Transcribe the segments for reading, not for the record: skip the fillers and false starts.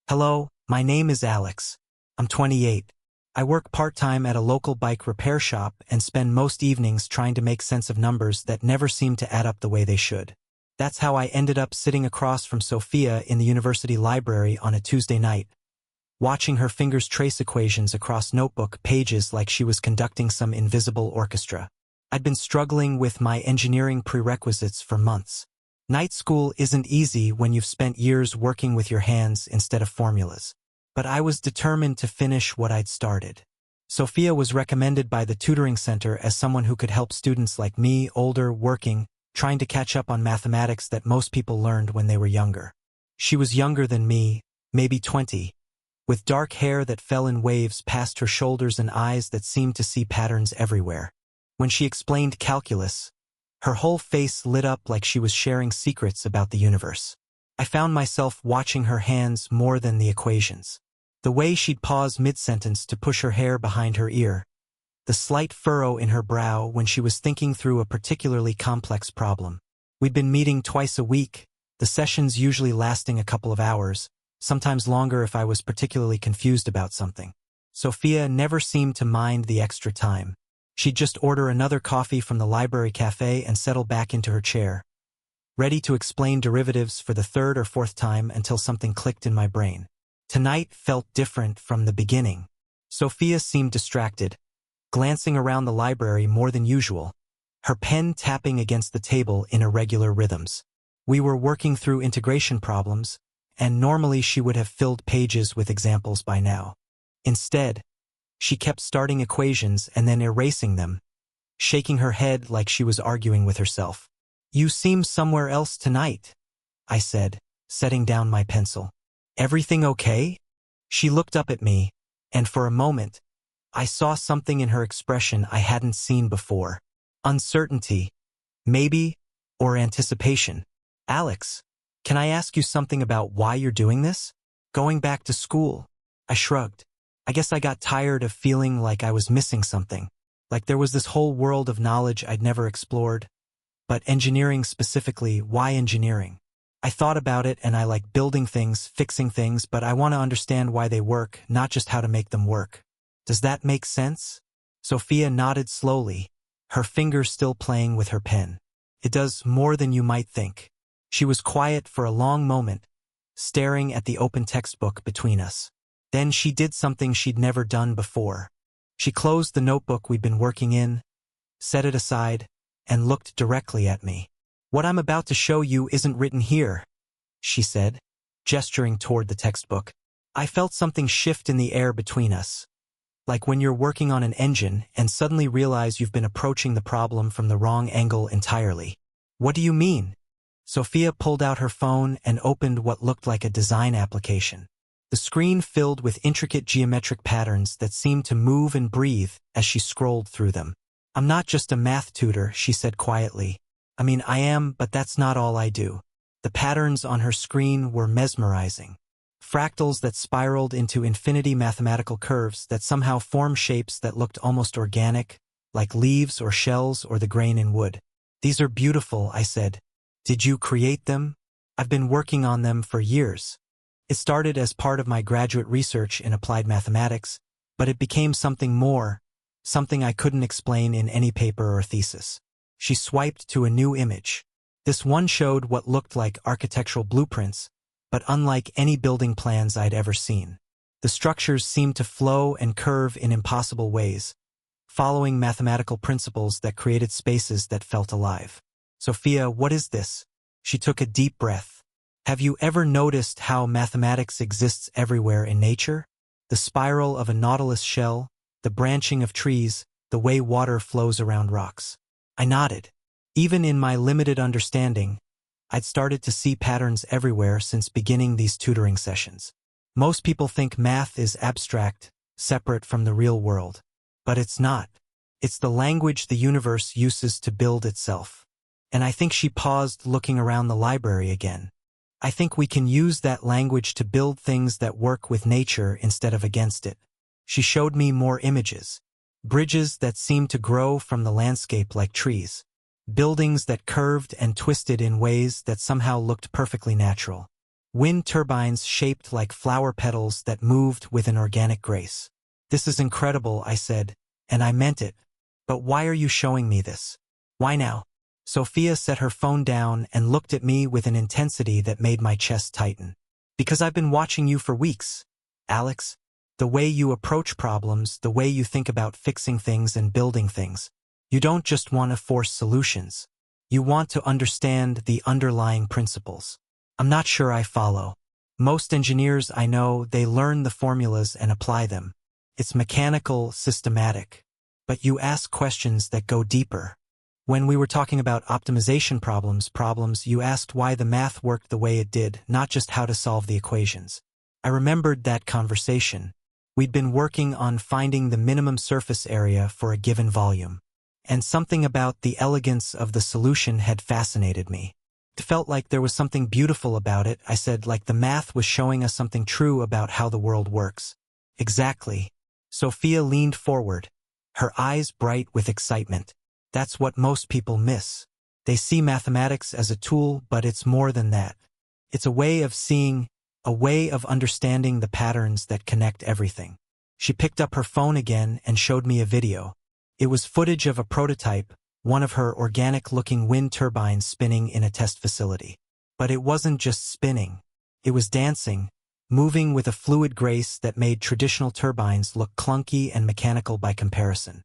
Hello, my name is Alex. I'm 28. I work part-time at a local bike repair shop and spend most evenings trying to make sense of numbers that never seem to add up the way they should. That's how I ended up sitting across from Sophia in the university library on a Tuesday night, watching her fingers trace equations across notebook pages like she was conducting some invisible orchestra. I'd been struggling with my engineering prerequisites for months. Night school isn't easy when you've spent years working with your hands instead of formulas. But I was determined to finish what I'd started. Sophia was recommended by the tutoring center as someone who could help students like me, older, working, trying to catch up on mathematics that most people learned when they were younger. She was younger than me, maybe 20, with dark hair that fell in waves past her shoulders and eyes that seemed to see patterns everywhere. When she explained calculus, her whole face lit up like she was sharing secrets about the universe. I found myself watching her hands more than the equations. The way she'd pause mid-sentence to push her hair behind her ear, the slight furrow in her brow when she was thinking through a particularly complex problem. We'd been meeting twice a week, the sessions usually lasting a couple of hours, sometimes longer if I was particularly confused about something. Sophia never seemed to mind the extra time. She'd just order another coffee from the library cafe and settle back into her chair, ready to explain derivatives for the third or fourth time until something clicked in my brain. Tonight felt different from the beginning. Sophia seemed distracted, glancing around the library more than usual, her pen tapping against the table in irregular rhythms. We were working through integration problems, and normally she would have filled pages with examples by now. Instead, she kept starting equations and then erasing them, shaking her head like she was arguing with herself. "You seem somewhere else tonight," I said, setting down my pencil. "Everything okay?" She looked up at me, and for a moment, I saw something in her expression I hadn't seen before. Uncertainty, maybe, or anticipation. "Alex, can I ask you something about why you're doing this?" "Going back to school." I shrugged. I guess I got tired of feeling like I was missing something, like there was this whole world of knowledge I'd never explored. But engineering specifically, why engineering? I thought about it and I like building things, fixing things, but I want to understand why they work, not just how to make them work. Does that make sense? Sophia nodded slowly, her fingers still playing with her pen. "It does, more than you might think." She was quiet for a long moment, staring at the open textbook between us. Then she did something she'd never done before. She closed the notebook we'd been working in, set it aside, and looked directly at me. "What I'm about to show you isn't written here," she said, gesturing toward the textbook. I felt something shift in the air between us, like when you're working on an engine and suddenly realize you've been approaching the problem from the wrong angle entirely. "What do you mean?" Sophia pulled out her phone and opened what looked like a design application. The screen filled with intricate geometric patterns that seemed to move and breathe as she scrolled through them. "I'm not just a math tutor," she said quietly. "I mean, I am, but that's not all I do." The patterns on her screen were mesmerizing. Fractals that spiraled into infinity, mathematical curves that somehow formed shapes that looked almost organic, like leaves or shells or the grain in wood. "These are beautiful," I said. "Did you create them?" "I've been working on them for years. It started as part of my graduate research in applied mathematics, but it became something more, something I couldn't explain in any paper or thesis." She swiped to a new image. This one showed what looked like architectural blueprints, but unlike any building plans I'd ever seen. The structures seemed to flow and curve in impossible ways, following mathematical principles that created spaces that felt alive. "Sophia, what is this?" She took a deep breath. "Have you ever noticed how mathematics exists everywhere in nature? The spiral of a nautilus shell, the branching of trees, the way water flows around rocks." I nodded. Even in my limited understanding, I'd started to see patterns everywhere since beginning these tutoring sessions. Most people think math is abstract, separate from the real world. But it's not. It's the language the universe uses to build itself. And I think she paused, looking around the library again. I think we can use that language to build things that work with nature instead of against it. She showed me more images. Bridges that seemed to grow from the landscape like trees. Buildings that curved and twisted in ways that somehow looked perfectly natural. Wind turbines shaped like flower petals that moved with an organic grace. This is incredible, I said, and I meant it. But why are you showing me this? Why now? Sophia set her phone down and looked at me with an intensity that made my chest tighten. Because I've been watching you for weeks, Alex. The way you approach problems, the way you think about fixing things and building things. You don't just want to force solutions. You want to understand the underlying principles. I'm not sure I follow. Most engineers I know, they learn the formulas and apply them. It's mechanical, systematic. But you ask questions that go deeper. When we were talking about optimization problems, you asked why the math worked the way it did, not just how to solve the equations. I remembered that conversation. We'd been working on finding the minimum surface area for a given volume. And something about the elegance of the solution had fascinated me. It felt like there was something beautiful about it, I said, like the math was showing us something true about how the world works. Exactly. Sophia leaned forward, her eyes bright with excitement. That's what most people miss. They see mathematics as a tool, but it's more than that. It's a way of seeing, a way of understanding the patterns that connect everything. She picked up her phone again and showed me a video. It was footage of a prototype, one of her organic-looking wind turbines spinning in a test facility. But it wasn't just spinning. It was dancing, moving with a fluid grace that made traditional turbines look clunky and mechanical by comparison.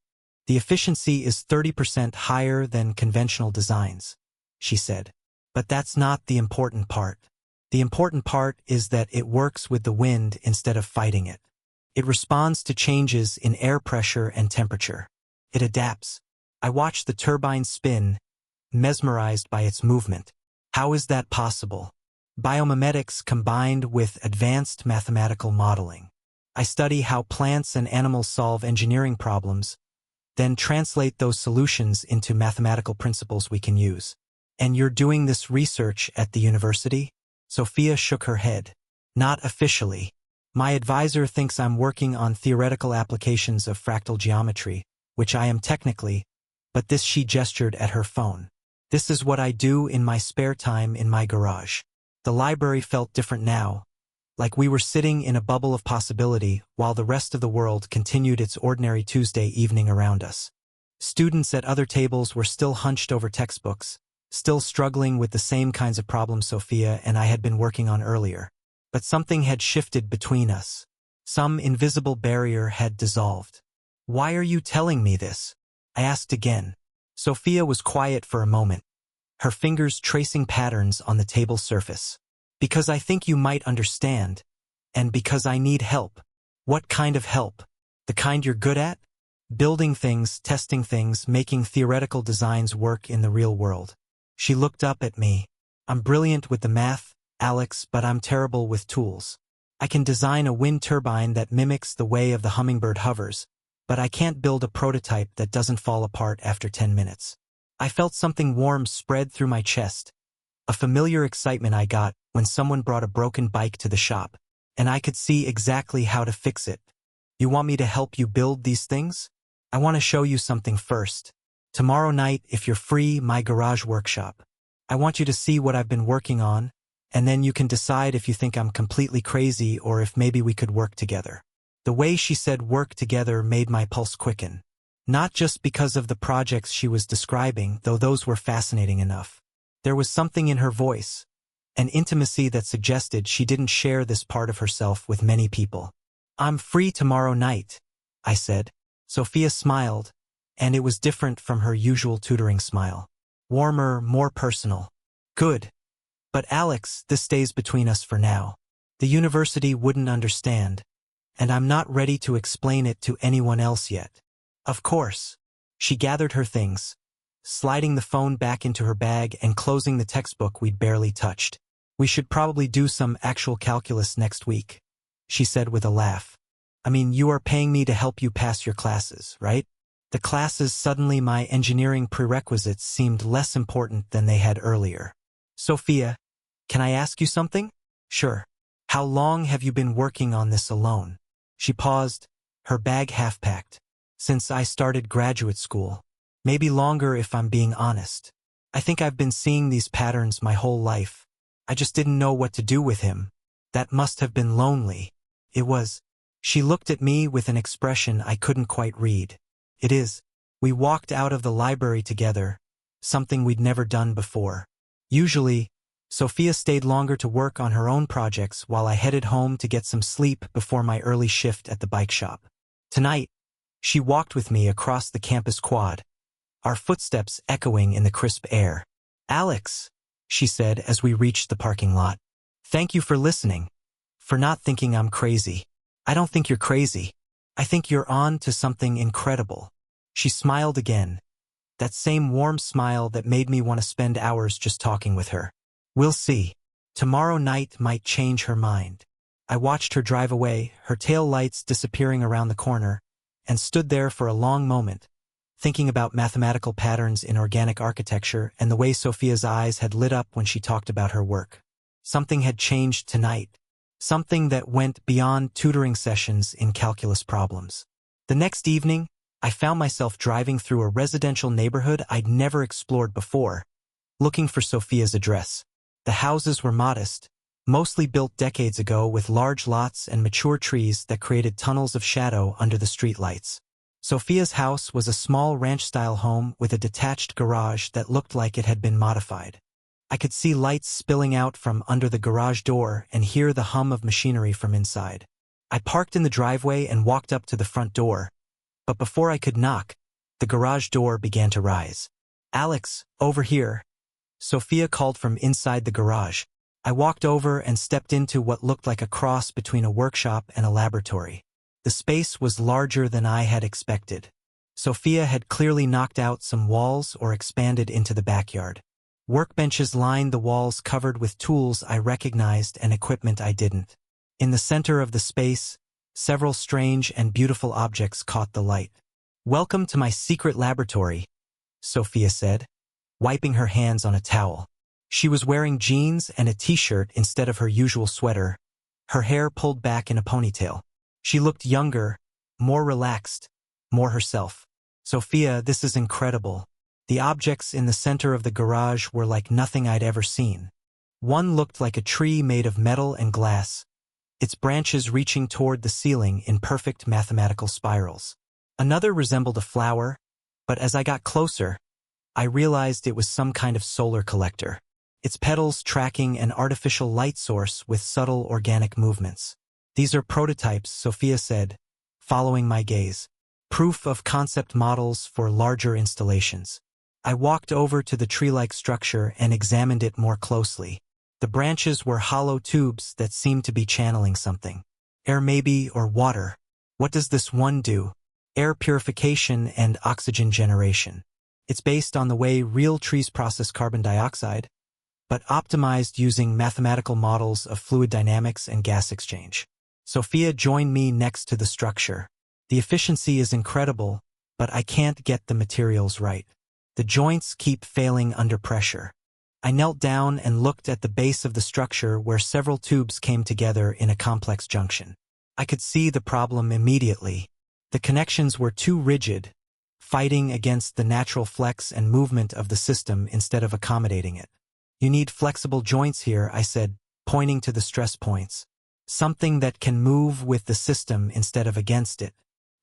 The efficiency is 30% higher than conventional designs, she said. But that's not the important part. The important part is that it works with the wind instead of fighting it. It responds to changes in air pressure and temperature. It adapts. I watched the turbine spin, mesmerized by its movement. How is that possible? Biomimetics combined with advanced mathematical modeling. I study how plants and animals solve engineering problems, then translate those solutions into mathematical principles we can use. And you're doing this research at the university? Sophia shook her head. Not officially. My advisor thinks I'm working on theoretical applications of fractal geometry, which I am technically, but this, she gestured at her phone. This is what I do in my spare time in my garage. The library felt different now, like we were sitting in a bubble of possibility while the rest of the world continued its ordinary Tuesday evening around us. Students at other tables were still hunched over textbooks, still struggling with the same kinds of problems Sophia and I had been working on earlier. But something had shifted between us. Some invisible barrier had dissolved. Why are you telling me this? I asked again. Sophia was quiet for a moment, her fingers tracing patterns on the table surface. Because I think you might understand, and because I need help. What kind of help? The kind you're good at? Building things, testing things, making theoretical designs work in the real world. She looked up at me. I'm brilliant with the math, Alex, but I'm terrible with tools. I can design a wind turbine that mimics the way of the hummingbird hovers, but I can't build a prototype that doesn't fall apart after 10 minutes. I felt something warm spread through my chest, a familiar excitement I got when someone brought a broken bike to the shop, and I could see exactly how to fix it. You want me to help you build these things? I want to show you something first. Tomorrow night, if you're free, my garage workshop. I want you to see what I've been working on, and then you can decide if you think I'm completely crazy or if maybe we could work together. The way she said work together made my pulse quicken. Not just because of the projects she was describing, though those were fascinating enough. There was something in her voice, an intimacy that suggested she didn't share this part of herself with many people. I'm free tomorrow night, I said. Sophia smiled, and it was different from her usual tutoring smile. Warmer, more personal. Good. But Alex, this stays between us for now. The university wouldn't understand, and I'm not ready to explain it to anyone else yet. Of course. She gathered her things, sliding the phone back into her bag and closing the textbook we'd barely touched. We should probably do some actual calculus next week, she said with a laugh. I mean, you are paying me to help you pass your classes, right? The classes, suddenly my engineering prerequisites seemed less important than they had earlier. Sophia, can I ask you something? Sure. How long have you been working on this alone? She paused, her bag half-packed. Since I started graduate school. Maybe longer if I'm being honest. I think I've been seeing these patterns my whole life. I just didn't know what to do with him. That must have been lonely. It was. She looked at me with an expression I couldn't quite read. It is. We walked out of the library together, something we'd never done before. Usually, Sophia stayed longer to work on her own projects while I headed home to get some sleep before my early shift at the bike shop. Tonight, she walked with me across the campus quad, our footsteps echoing in the crisp air. "Alex," she said as we reached the parking lot. "Thank you for listening. For not thinking I'm crazy." "I don't think you're crazy. I think you're on to something incredible." She smiled again, that same warm smile that made me want to spend hours just talking with her. "We'll see. Tomorrow night might change her mind." I watched her drive away, her tail lights disappearing around the corner, and stood there for a long moment, thinking about mathematical patterns in organic architecture and the way Sophia's eyes had lit up when she talked about her work. Something had changed tonight, something that went beyond tutoring sessions in calculus problems. The next evening, I found myself driving through a residential neighborhood I'd never explored before, looking for Sophia's address. The houses were modest, mostly built decades ago with large lots and mature trees that created tunnels of shadow under the streetlights. Sophia's house was a small ranch-style home with a detached garage that looked like it had been modified. I could see lights spilling out from under the garage door and hear the hum of machinery from inside. I parked in the driveway and walked up to the front door, but before I could knock, the garage door began to rise. "Alex, over here," Sophia called from inside the garage. I walked over and stepped into what looked like a cross between a workshop and a laboratory. The space was larger than I had expected. Sophia had clearly knocked out some walls or expanded into the backyard. Workbenches lined the walls covered with tools I recognized and equipment I didn't. In the center of the space, several strange and beautiful objects caught the light. "Welcome to my secret laboratory," Sophia said, wiping her hands on a towel. She was wearing jeans and a t-shirt instead of her usual sweater, her hair pulled back in a ponytail. She looked younger, more relaxed, more herself. "Sophia, this is incredible." The objects in the center of the garage were like nothing I'd ever seen. One looked like a tree made of metal and glass, its branches reaching toward the ceiling in perfect mathematical spirals. Another resembled a flower, but as I got closer, I realized it was some kind of solar collector, its petals tracking an artificial light source with subtle organic movements. "These are prototypes," Sophia said, following my gaze. "Proof of concept models for larger installations." I walked over to the tree-like structure and examined it more closely. The branches were hollow tubes that seemed to be channeling something. Air maybe, or water. What does this one do? Air purification and oxygen generation. It's based on the way real trees process carbon dioxide, but optimized using mathematical models of fluid dynamics and gas exchange. Sophia joined me next to the structure. "The efficiency is incredible, but I can't get the materials right. The joints keep failing under pressure." I knelt down and looked at the base of the structure where several tubes came together in a complex junction. I could see the problem immediately. The connections were too rigid, fighting against the natural flex and movement of the system instead of accommodating it. "You need flexible joints here," I said, pointing to the stress points. "Something that can move with the system instead of against it.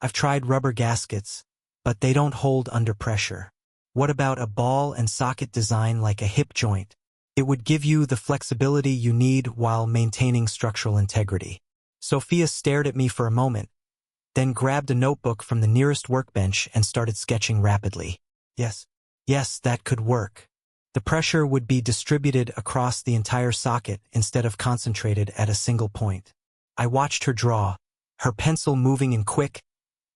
I've tried rubber gaskets, but they don't hold under pressure. What about a ball and socket design like a hip joint? It would give you the flexibility you need while maintaining structural integrity." Sophia stared at me for a moment, then grabbed a notebook from the nearest workbench and started sketching rapidly. Yes, that could work. The pressure would be distributed across the entire socket instead of concentrated at a single point. I watched her draw, her pencil moving in quick,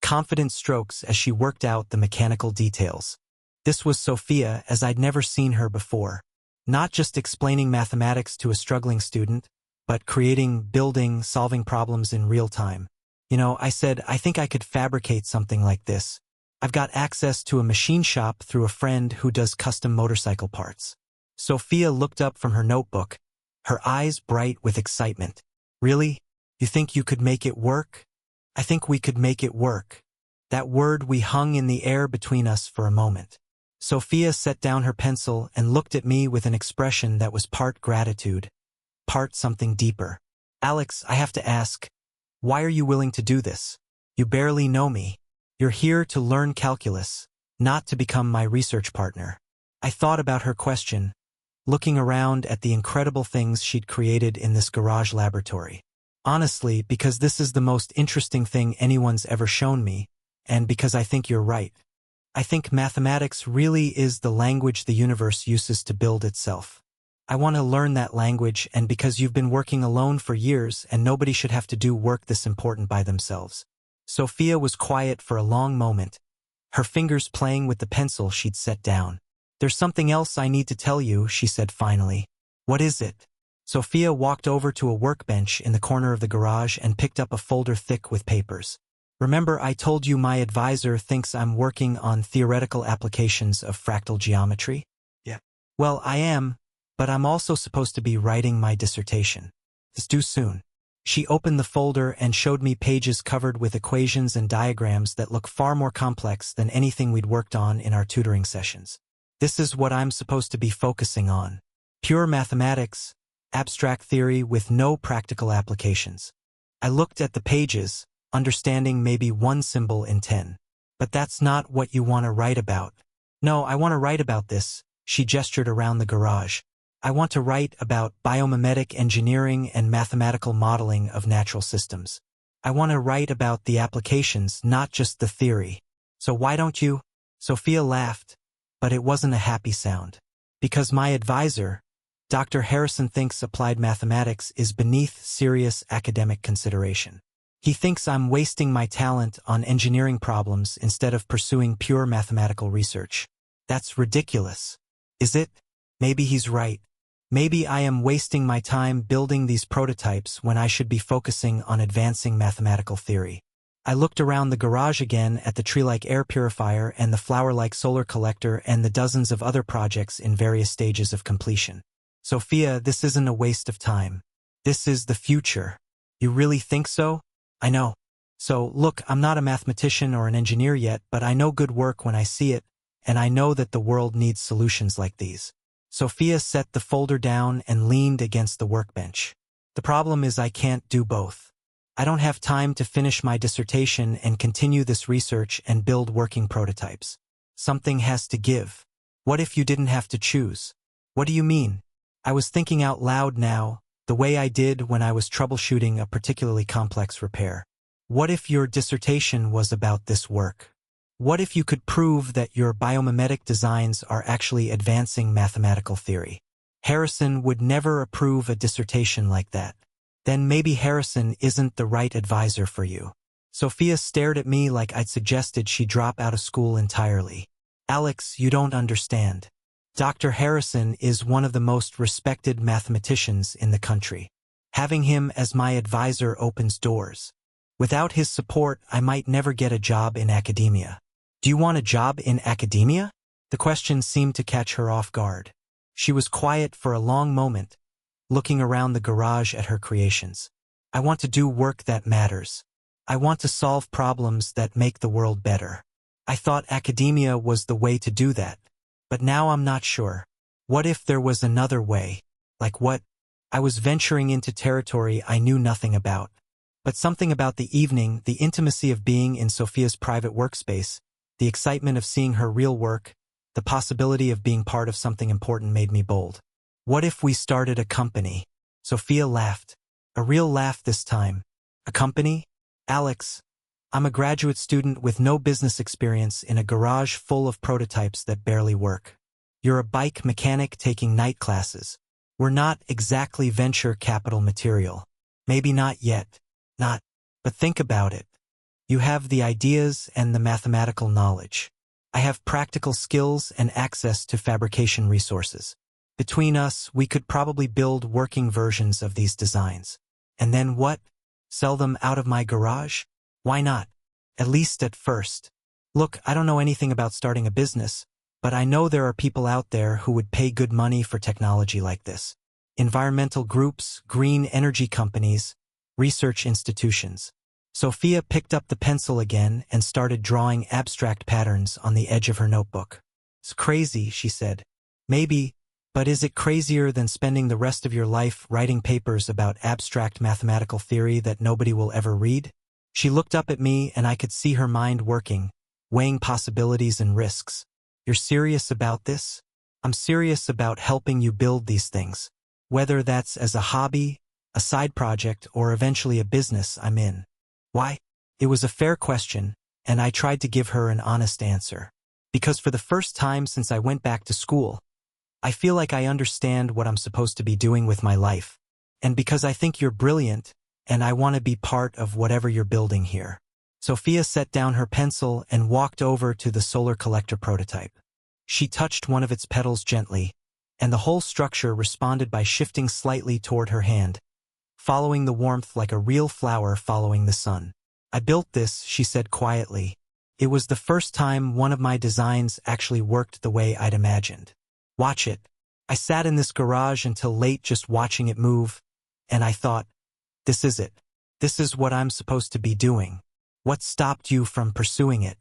confident strokes as she worked out the mechanical details. This was Sophia as I'd never seen her before. Not just explaining mathematics to a struggling student, but creating, building, solving problems in real time. I said, "I think I could fabricate something like this. I've got access to a machine shop through a friend who does custom motorcycle parts." Sophia looked up from her notebook, her eyes bright with excitement. "Really? You think you could make it work?" "I think we could make it work." That word we hung in the air between us for a moment. Sophia set down her pencil and looked at me with an expression that was part gratitude, part something deeper. Alex, I have to ask, why are you willing to do this? You barely know me. You're here to learn calculus, not to become my research partner. I thought about her question, looking around at the incredible things she'd created in this garage laboratory. Honestly, because this is the most interesting thing anyone's ever shown me, and because I think you're right. I think mathematics really is the language the universe uses to build itself. I want to learn that language, and because you've been working alone for years and nobody should have to do work this important by themselves. Sophia was quiet for a long moment, her fingers playing with the pencil she'd set down. There's something else I need to tell you, she said finally. What is it? Sophia walked over to a workbench in the corner of the garage and picked up a folder thick with papers. Remember, I told you my advisor thinks I'm working on theoretical applications of fractal geometry? Yeah. Well, I am, but I'm also supposed to be writing my dissertation. It's due soon. She opened the folder and showed me pages covered with equations and diagrams that look far more complex than anything we'd worked on in our tutoring sessions. This is what I'm supposed to be focusing on. Pure mathematics, abstract theory with no practical applications. I looked at the pages, understanding maybe one symbol in 10. But that's not what you want to write about. No, I want to write about this, she gestured around the garage. I want to write about biomimetic engineering and mathematical modeling of natural systems. I want to write about the applications, not just the theory. So why don't you? Sophia laughed, but it wasn't a happy sound. Because my advisor, Dr. Harrison, thinks applied mathematics is beneath serious academic consideration. He thinks I'm wasting my talent on engineering problems instead of pursuing pure mathematical research. That's ridiculous. Is it? Maybe he's right. Maybe I am wasting my time building these prototypes when I should be focusing on advancing mathematical theory. I looked around the garage again at the tree-like air purifier and the flower-like solar collector and the dozens of other projects in various stages of completion. Sophia, this isn't a waste of time. This is the future. You really think so? I know. So, look, I'm not a mathematician or an engineer yet, but I know good work when I see it, and I know that the world needs solutions like these. Sophia set the folder down and leaned against the workbench. The problem is I can't do both. I don't have time to finish my dissertation and continue this research and build working prototypes. Something has to give. What if you didn't have to choose? What do you mean? I was thinking out loud now, the way I did when I was troubleshooting a particularly complex repair. What if your dissertation was about this work? What if you could prove that your biomimetic designs are actually advancing mathematical theory? Harrison would never approve a dissertation like that. Then maybe Harrison isn't the right advisor for you. Sophia stared at me like I'd suggested she drop out of school entirely. Alex, you don't understand. Dr. Harrison is one of the most respected mathematicians in the country. Having him as my advisor opens doors. Without his support, I might never get a job in academia. Do you want a job in academia? The question seemed to catch her off guard. She was quiet for a long moment, looking around the garage at her creations. I want to do work that matters. I want to solve problems that make the world better. I thought academia was the way to do that, but now I'm not sure. What if there was another way? Like what? I was venturing into territory I knew nothing about. But something about the evening, the intimacy of being in Sophia's private workspace, the excitement of seeing her real work, the possibility of being part of something important made me bold. What if we started a company? Sophia laughed. A real laugh this time. A company? Alex, I'm a graduate student with no business experience in a garage full of prototypes that barely work. You're a bike mechanic taking night classes. We're not exactly venture capital material. Maybe not yet. Not. But think about it. You have the ideas and the mathematical knowledge. I have practical skills and access to fabrication resources. Between us, we could probably build working versions of these designs. And then what? Sell them out of my garage? Why not? At least at first. Look, I don't know anything about starting a business, but I know there are people out there who would pay good money for technology like this. Environmental groups, green energy companies, research institutions. Sophia picked up the pencil again and started drawing abstract patterns on the edge of her notebook. It's crazy, she said. Maybe, But is it crazier than spending the rest of your life writing papers about abstract mathematical theory that nobody will ever read? She looked up at me and I could see her mind working, weighing possibilities and risks. You're serious about this? I'm serious about helping you build these things. Whether that's as a hobby, a side project, or eventually a business, I'm in. Why? It was a fair question, and I tried to give her an honest answer. Because for the first time since I went back to school, I feel like I understand what I'm supposed to be doing with my life. And because I think you're brilliant, and I want to be part of whatever you're building here. Sophia set down her pencil and walked over to the solar collector prototype. She touched one of its petals gently, and the whole structure responded by shifting slightly toward her hand, following the warmth like a real flower following the sun. I built this, she said quietly. It was the first time one of my designs actually worked the way I'd imagined. Watch it. I sat in this garage until late just watching it move, and I thought, this is it. This is what I'm supposed to be doing. What stopped you from pursuing it?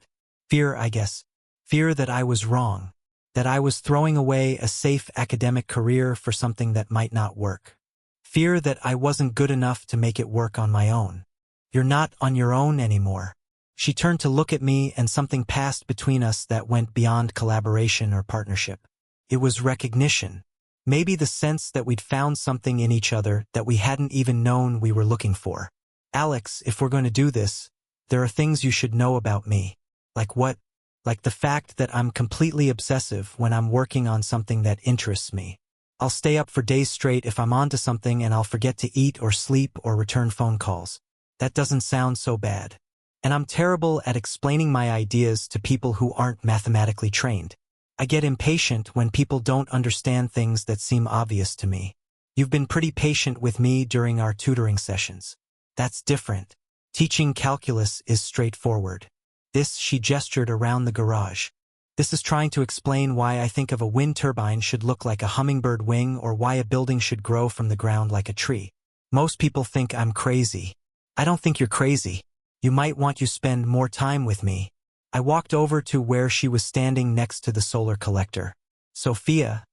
Fear, I guess. Fear that I was wrong. That I was throwing away a safe academic career for something that might not work. Fear that I wasn't good enough to make it work on my own. You're not on your own anymore. She turned to look at me and something passed between us that went beyond collaboration or partnership. It was recognition. Maybe the sense that we'd found something in each other that we hadn't even known we were looking for. Alex, if we're going to do this, there are things you should know about me. Like what? Like the fact that I'm completely obsessive when I'm working on something that interests me. I'll stay up for days straight if I'm onto something and I'll forget to eat or sleep or return phone calls. That doesn't sound so bad. And I'm terrible at explaining my ideas to people who aren't mathematically trained. I get impatient when people don't understand things that seem obvious to me. You've been pretty patient with me during our tutoring sessions. That's different. Teaching calculus is straightforward. This, she gestured around the garage. This is trying to explain why I think of a wind turbine should look like a hummingbird wing or why a building should grow from the ground like a tree. Most people think I'm crazy. I don't think you're crazy. You might want to spend more time with me. I walked over to where she was standing next to the solar collector. Sophia,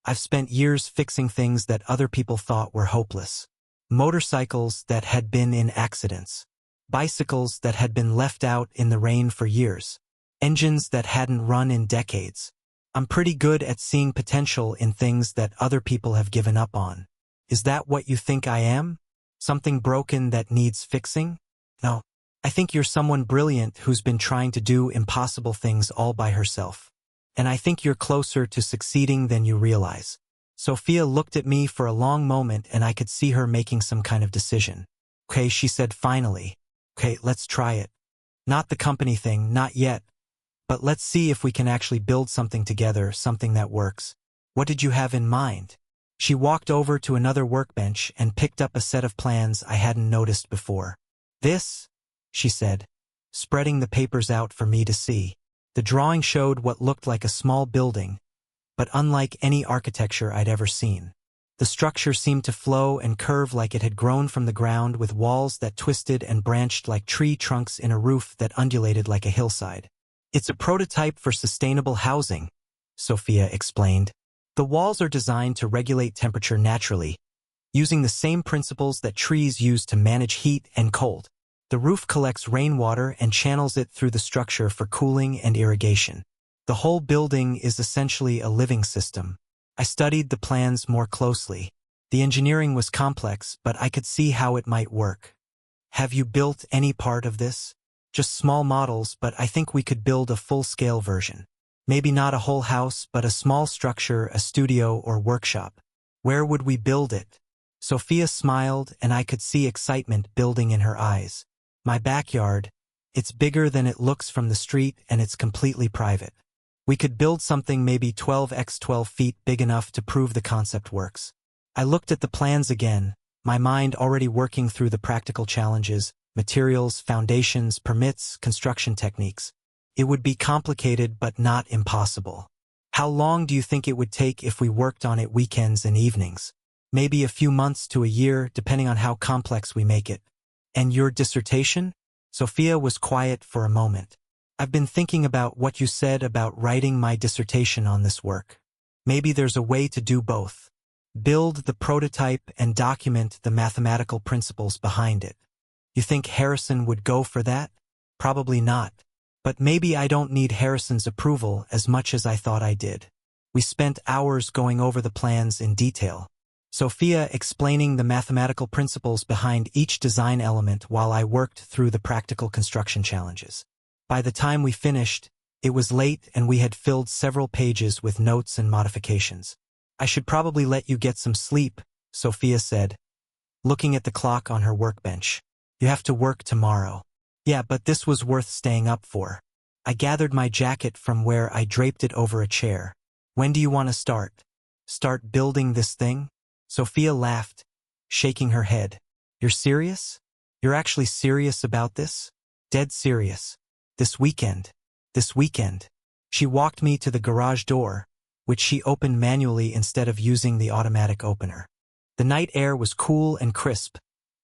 I've spent years fixing things that other people thought were hopeless. Motorcycles that had been in accidents. Bicycles that had been left out in the rain for years. Engines that hadn't run in decades. I'm pretty good at seeing potential in things that other people have given up on. Is that what you think I am? Something broken that needs fixing? No. I think you're someone brilliant who's been trying to do impossible things all by herself. And I think you're closer to succeeding than you realize. Sophia looked at me for a long moment and I could see her making some kind of decision. Okay, she said finally. Okay, let's try it. Not the company thing, not yet. But let's see if we can actually build something together, something that works. What did you have in mind? She walked over to another workbench and picked up a set of plans I hadn't noticed before. This? She said, spreading the papers out for me to see. The drawing showed what looked like a small building, but unlike any architecture I'd ever seen. The structure seemed to flow and curve like it had grown from the ground with walls that twisted and branched like tree trunks in a roof that undulated like a hillside. It's a prototype for sustainable housing, Sophia explained. The walls are designed to regulate temperature naturally, using the same principles that trees use to manage heat and cold. The roof collects rainwater and channels it through the structure for cooling and irrigation. The whole building is essentially a living system. I studied the plans more closely. The engineering was complex, but I could see how it might work. Have you built any part of this? Just small models, but I think we could build a full-scale version. Maybe not a whole house, but a small structure, a studio or workshop. Where would we build it? Sophia smiled, and I could see excitement building in her eyes. My backyard. It's bigger than it looks from the street, and it's completely private. We could build something maybe 12 x 12 feet big enough to prove the concept works. I looked at the plans again, my mind already working through the practical challenges, materials, foundations, permits, construction techniques. It would be complicated but not impossible. How long do you think it would take if we worked on it weekends and evenings? Maybe a few months to a year, depending on how complex we make it. And your dissertation? Sophia was quiet for a moment. I've been thinking about what you said about writing my dissertation on this work. Maybe there's a way to do both. Build the prototype and document the mathematical principles behind it. You think Harrison would go for that? Probably not. But maybe I don't need Harrison's approval as much as I thought I did. We spent hours going over the plans in detail. Sophia explaining the mathematical principles behind each design element while I worked through the practical construction challenges. By the time we finished, it was late and we had filled several pages with notes and modifications. I should probably let you get some sleep, Sophia said, looking at the clock on her workbench. You have to work tomorrow. Yeah, but this was worth staying up for. I gathered my jacket from where I draped it over a chair. When do you want to start? Start building this thing? Sophia laughed, shaking her head. You're serious? You're actually serious about this? Dead serious. This weekend. This weekend. She walked me to the garage door, which she opened manually instead of using the automatic opener. The night air was cool and crisp,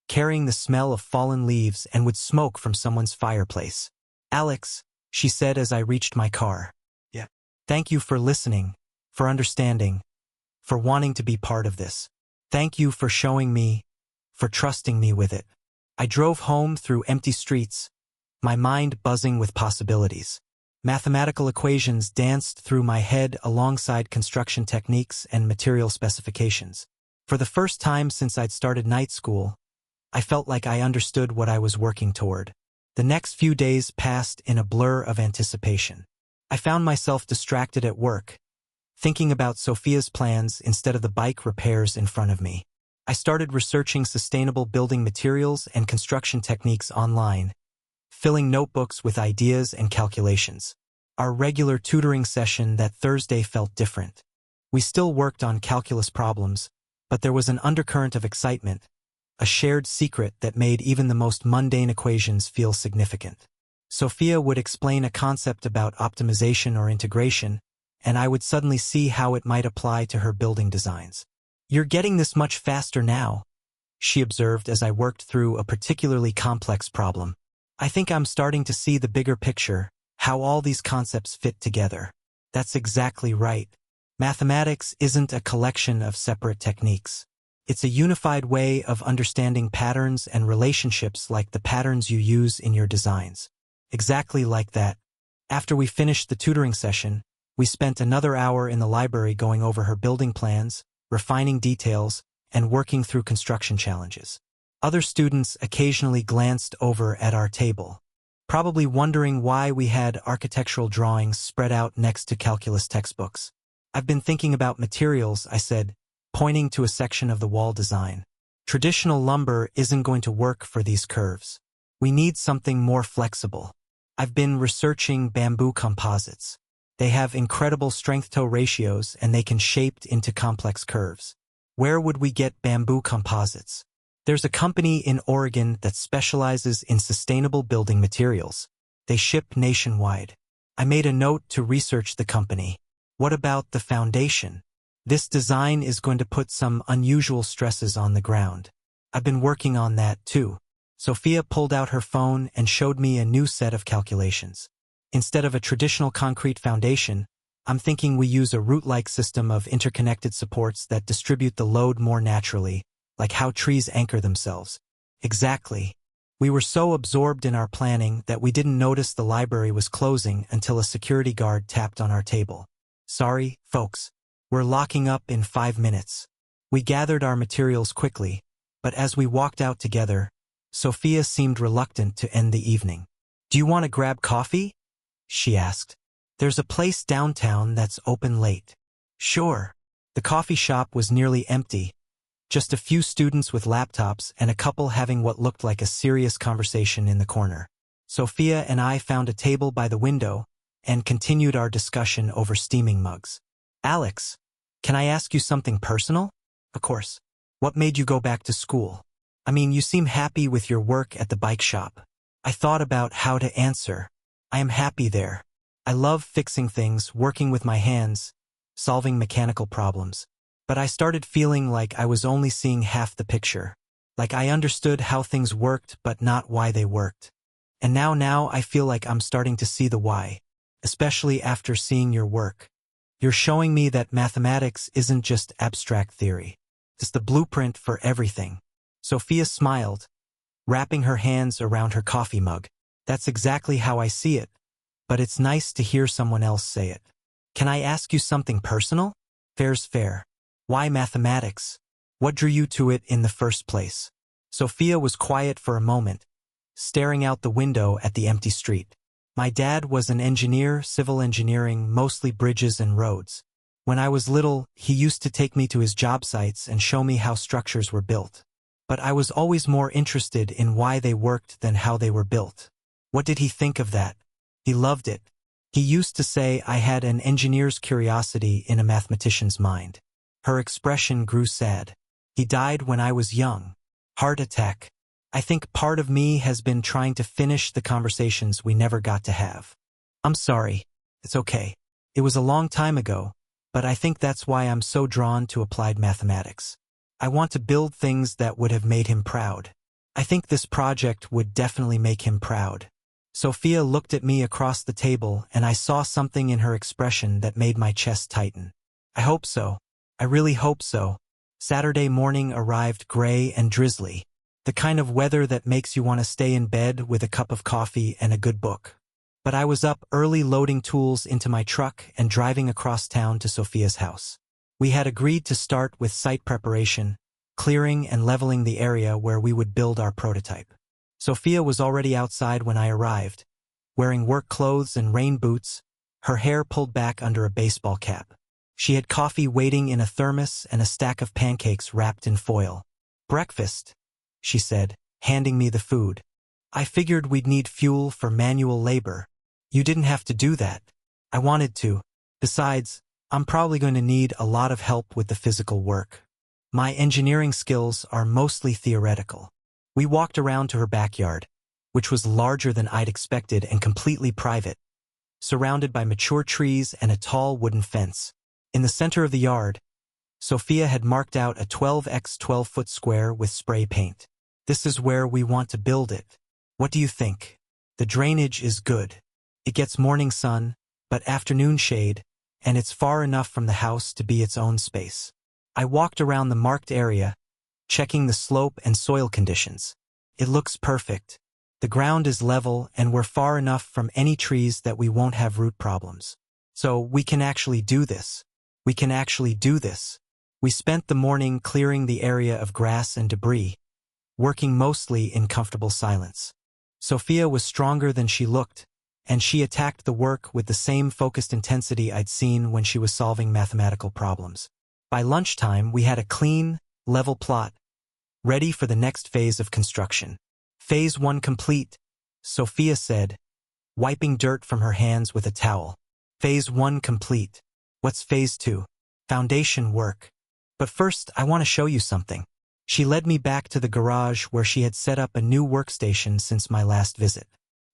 carrying the smell of fallen leaves and would smoke from someone's fireplace. Alex, she said as I reached my car. Yeah. Thank you for listening, for understanding, for wanting to be part of this. Thank you for showing me, for trusting me with it. I drove home through empty streets, my mind buzzing with possibilities. Mathematical equations danced through my head alongside construction techniques and material specifications. For the first time since I'd started night school, I felt like I understood what I was working toward. The next few days passed in a blur of anticipation. I found myself distracted at work, thinking about Sophia's plans instead of the bike repairs in front of me. I started researching sustainable building materials and construction techniques online, filling notebooks with ideas and calculations. Our regular tutoring session that Thursday felt different. We still worked on calculus problems, but there was an undercurrent of excitement, a shared secret that made even the most mundane equations feel significant. Sophia would explain a concept about optimization or integration, and I would suddenly see how it might apply to her building designs. You're getting this much faster now, she observed as I worked through a particularly complex problem. I think I'm starting to see the bigger picture, how all these concepts fit together. That's exactly right. Mathematics isn't a collection of separate techniques. It's a unified way of understanding patterns and relationships like the patterns you use in your designs. Exactly like that. After we finished the tutoring session, we spent another hour in the library going over her building plans, refining details, and working through construction challenges. Other students occasionally glanced over at our table, probably wondering why we had architectural drawings spread out next to calculus textbooks. I've been thinking about materials, I said, pointing to a section of the wall design. Traditional lumber isn't going to work for these curves. We need something more flexible. I've been researching bamboo composites. They have incredible strength-to ratios and they can shape into complex curves. Where would we get bamboo composites? There's a company in Oregon that specializes in sustainable building materials. They ship nationwide. I made a note to research the company. What about the foundation? This design is going to put some unusual stresses on the ground. I've been working on that too. Sophia pulled out her phone and showed me a new set of calculations. Instead of a traditional concrete foundation, I'm thinking we use a root-like system of interconnected supports that distribute the load more naturally, like how trees anchor themselves. Exactly. We were so absorbed in our planning that we didn't notice the library was closing until a security guard tapped on our table. Sorry, folks. We're locking up in 5 minutes. We gathered our materials quickly, but as we walked out together, Sophia seemed reluctant to end the evening. Do you want to grab coffee? She asked. There's a place downtown that's open late. Sure. The coffee shop was nearly empty, just a few students with laptops and a couple having what looked like a serious conversation in the corner. Sophia and I found a table by the window and continued our discussion over steaming mugs. Alex, can I ask you something personal? Of course. What made you go back to school? I mean, you seem happy with your work at the bike shop. I thought about how to answer. I am happy there. I love fixing things, working with my hands, solving mechanical problems. But I started feeling like I was only seeing half the picture. Like I understood how things worked but not why they worked. And now I feel like I'm starting to see the why, especially after seeing your work. You're showing me that mathematics isn't just abstract theory. It's the blueprint for everything. Sophia smiled, wrapping her hands around her coffee mug. That's exactly how I see it, but it's nice to hear someone else say it. Can I ask you something personal? Fair's fair. Why mathematics? What drew you to it in the first place? Sophia was quiet for a moment, staring out the window at the empty street. My dad was an engineer, civil engineering, mostly bridges and roads. When I was little, he used to take me to his job sites and show me how structures were built. But I was always more interested in why they worked than how they were built. What did he think of that? He loved it. He used to say I had an engineer's curiosity in a mathematician's mind. Her expression grew sad. He died when I was young. Heart attack. I think part of me has been trying to finish the conversations we never got to have. I'm sorry. It's okay. It was a long time ago, but I think that's why I'm so drawn to applied mathematics. I want to build things that would have made him proud. I think this project would definitely make him proud. Sophia looked at me across the table, and I saw something in her expression that made my chest tighten. I hope so. I really hope so. Saturday morning arrived gray and drizzly. The kind of weather that makes you want to stay in bed with a cup of coffee and a good book. But I was up early loading tools into my truck and driving across town to Sophia's house. We had agreed to start with site preparation, clearing and leveling the area where we would build our prototype. Sophia was already outside when I arrived, wearing work clothes and rain boots, her hair pulled back under a baseball cap. She had coffee waiting in a thermos and a stack of pancakes wrapped in foil. Breakfast, she said, handing me the food. I figured we'd need fuel for manual labor. You didn't have to do that. I wanted to. Besides, I'm probably going to need a lot of help with the physical work. My engineering skills are mostly theoretical. We walked around to her backyard, which was larger than I'd expected and completely private, surrounded by mature trees and a tall wooden fence. In the center of the yard, Sophia had marked out a 12x 12-foot square with spray paint. This is where we want to build it. What do you think? The drainage is good. It gets morning sun, but afternoon shade, and it's far enough from the house to be its own space. I walked around the marked area, checking the slope and soil conditions. It looks perfect. The ground is level and we're far enough from any trees that we won't have root problems. So we can actually do this. We can actually do this. We spent the morning clearing the area of grass and debris, working mostly in comfortable silence. Sophia was stronger than she looked, and she attacked the work with the same focused intensity I'd seen when she was solving mathematical problems. By lunchtime, we had a clean, level plot, ready for the next phase of construction. Phase 1 complete, Sophia said, wiping dirt from her hands with a towel. Phase 1 complete. What's Phase 2? Foundation work. But first, I want to show you something. She led me back to the garage where she had set up a new workstation since my last visit.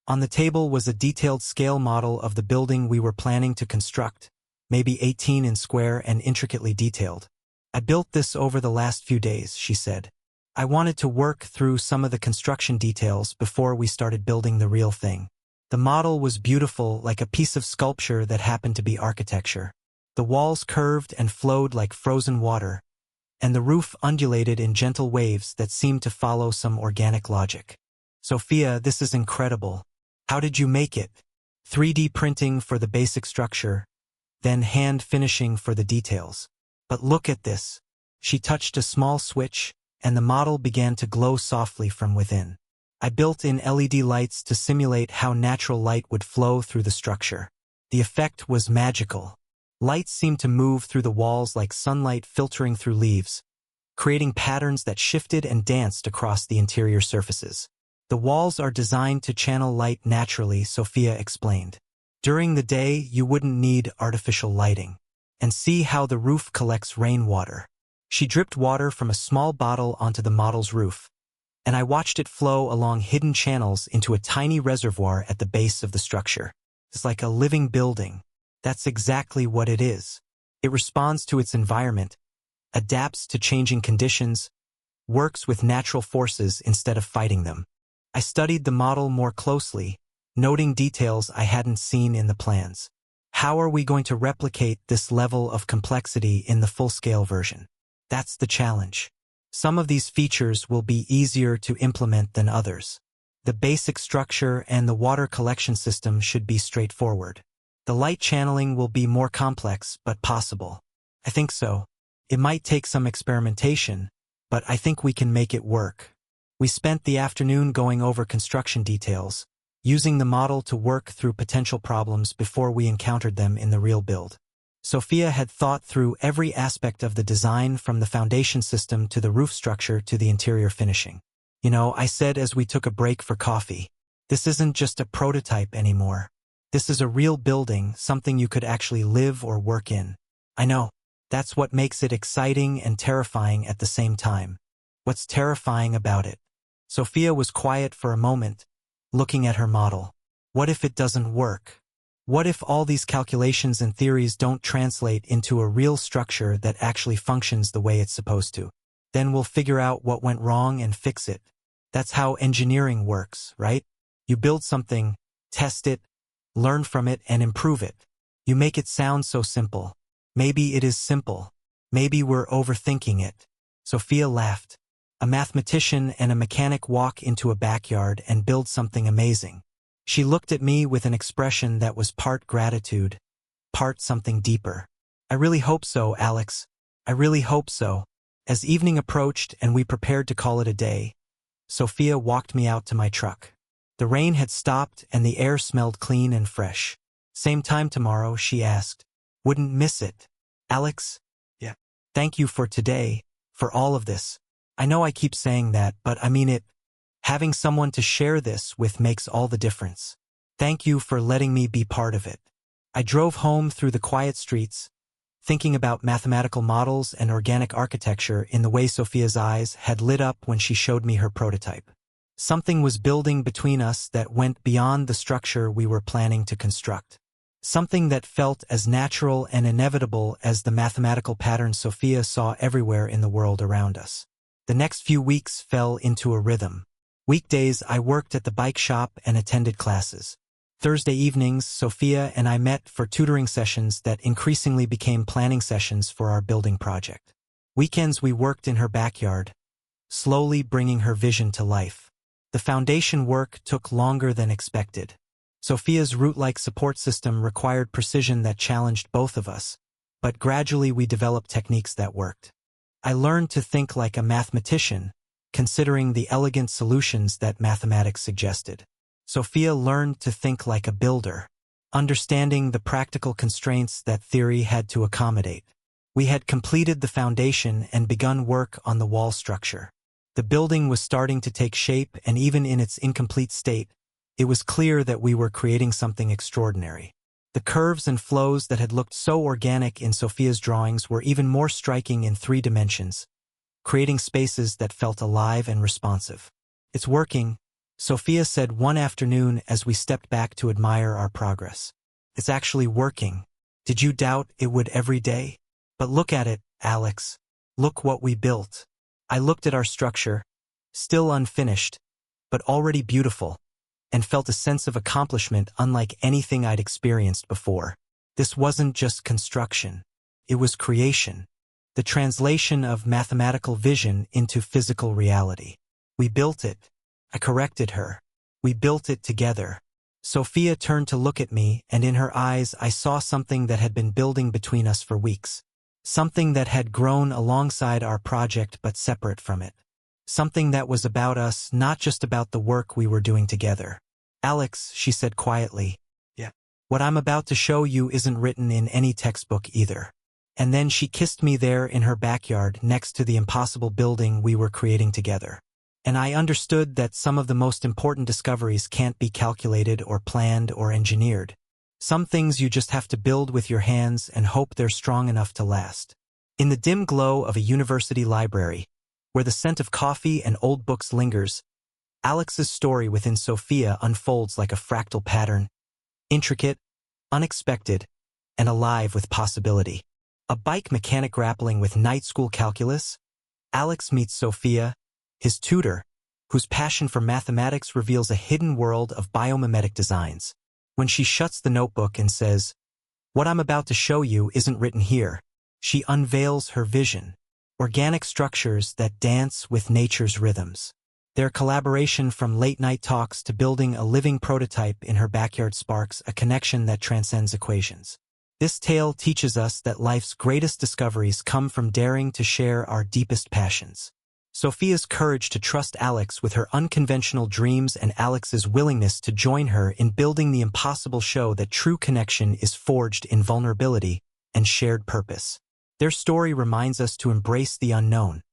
On the table was a detailed scale model of the building we were planning to construct, maybe 18 in square and intricately detailed. I built this over the last few days, she said. I wanted to work through some of the construction details before we started building the real thing. The model was beautiful, like a piece of sculpture that happened to be architecture. The walls curved and flowed like frozen water, and the roof undulated in gentle waves that seemed to follow some organic logic. Sophia, this is incredible. How did you make it? 3D printing for the basic structure, then hand finishing for the details. But look at this. She touched a small switch, and the model began to glow softly from within. I built in LED lights to simulate how natural light would flow through the structure. The effect was magical. Lights seemed to move through the walls like sunlight filtering through leaves, creating patterns that shifted and danced across the interior surfaces. The walls are designed to channel light naturally, Sophia explained. During the day, you wouldn't need artificial lighting. And see how the roof collects rainwater. She dripped water from a small bottle onto the model's roof, and I watched it flow along hidden channels into a tiny reservoir at the base of the structure. It's like a living building. That's exactly what it is. It responds to its environment, adapts to changing conditions, works with natural forces instead of fighting them. I studied the model more closely, noting details I hadn't seen in the plans. How are we going to replicate this level of complexity in the full-scale version? That's the challenge. Some of these features will be easier to implement than others. The basic structure and the water collection system should be straightforward. The light channeling will be more complex, but possible. I think so. It might take some experimentation, but I think we can make it work. We spent the afternoon going over construction details, using the model to work through potential problems before we encountered them in the real build. Sophia had thought through every aspect of the design, from the foundation system to the roof structure to the interior finishing. You know, I said as we took a break for coffee, this isn't just a prototype anymore. This is a real building, something you could actually live or work in. I know. That's what makes it exciting and terrifying at the same time. What's terrifying about it? Sophia was quiet for a moment, looking at her model. What if it doesn't work? What if all these calculations and theories don't translate into a real structure that actually functions the way it's supposed to? Then we'll figure out what went wrong and fix it. That's how engineering works, right? You build something, test it, learn from it, and improve it. You make it sound so simple. Maybe it is simple. Maybe we're overthinking it. Sophia laughed. A mathematician and a mechanic walk into a backyard and build something amazing. She looked at me with an expression that was part gratitude, part something deeper. I really hope so, Alex. I really hope so. As evening approached and we prepared to call it a day, Sophia walked me out to my truck. The rain had stopped and the air smelled clean and fresh. Same time tomorrow, she asked. Wouldn't miss it. Alex? Yeah. Thank you for today, for all of this. I know I keep saying that, but I mean it. Having someone to share this with makes all the difference. Thank you for letting me be part of it. I drove home through the quiet streets, thinking about mathematical models and organic architecture in the way Sophia's eyes had lit up when she showed me her prototype. Something was building between us that went beyond the structure we were planning to construct. Something that felt as natural and inevitable as the mathematical patterns Sophia saw everywhere in the world around us. The next few weeks fell into a rhythm. Weekdays, I worked at the bike shop and attended classes. Thursday evenings, Sophia and I met for tutoring sessions that increasingly became planning sessions for our building project. Weekends, we worked in her backyard, slowly bringing her vision to life. The foundation work took longer than expected. Sophia's root-like support system required precision that challenged both of us, but gradually we developed techniques that worked. I learned to think like a mathematician, considering the elegant solutions that mathematics suggested. Sophia learned to think like a builder, understanding the practical constraints that theory had to accommodate. We had completed the foundation and begun work on the wall structure. The building was starting to take shape, and even in its incomplete state, it was clear that we were creating something extraordinary. The curves and flows that had looked so organic in Sophia's drawings were even more striking in 3 dimensions, creating spaces that felt alive and responsive. It's working, Sophia said one afternoon as we stepped back to admire our progress. It's actually working. Did you doubt it would every day? But look at it, Alex. Look what we built. I looked at our structure, still unfinished, but already beautiful, and felt a sense of accomplishment unlike anything I'd experienced before. This wasn't just construction. It was creation. The translation of mathematical vision into physical reality. We built it. I corrected her. We built it together. Sophia turned to look at me, and in her eyes I saw something that had been building between us for weeks. Something that had grown alongside our project but separate from it. Something that was about us, not just about the work we were doing together. Alex, she said quietly. Yeah. What I'm about to show you isn't written in any textbook either. And then she kissed me there in her backyard next to the impossible building we were creating together. And I understood that some of the most important discoveries can't be calculated or planned or engineered. Some things you just have to build with your hands and hope they're strong enough to last. In the dim glow of a university library, where the scent of coffee and old books lingers, Alex's story within Sophia unfolds like a fractal pattern, intricate, unexpected, and alive with possibility. A bike mechanic grappling with night school calculus, Alex meets Sophia, his tutor, whose passion for mathematics reveals a hidden world of biomimetic designs. When she shuts the notebook and says, What I'm about to show you isn't written here. She unveils her vision. Organic structures that dance with nature's rhythms. Their collaboration from late-night talks to building a living prototype in her backyard sparks a connection that transcends equations. This tale teaches us that life's greatest discoveries come from daring to share our deepest passions. Sophia's courage to trust Alex with her unconventional dreams and Alex's willingness to join her in building the impossible show that true connection is forged in vulnerability and shared purpose. Their story reminds us to embrace the unknown,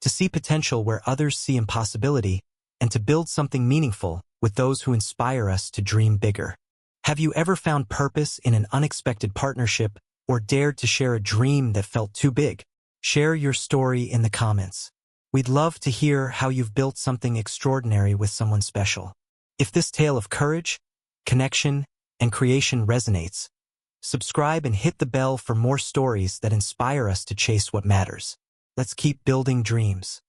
to see potential where others see impossibility, and to build something meaningful with those who inspire us to dream bigger. Have you ever found purpose in an unexpected partnership or dared to share a dream that felt too big? Share your story in the comments. We'd love to hear how you've built something extraordinary with someone special. If this tale of courage, connection, and creation resonates, subscribe and hit the bell for more stories that inspire us to chase what matters. Let's keep building dreams.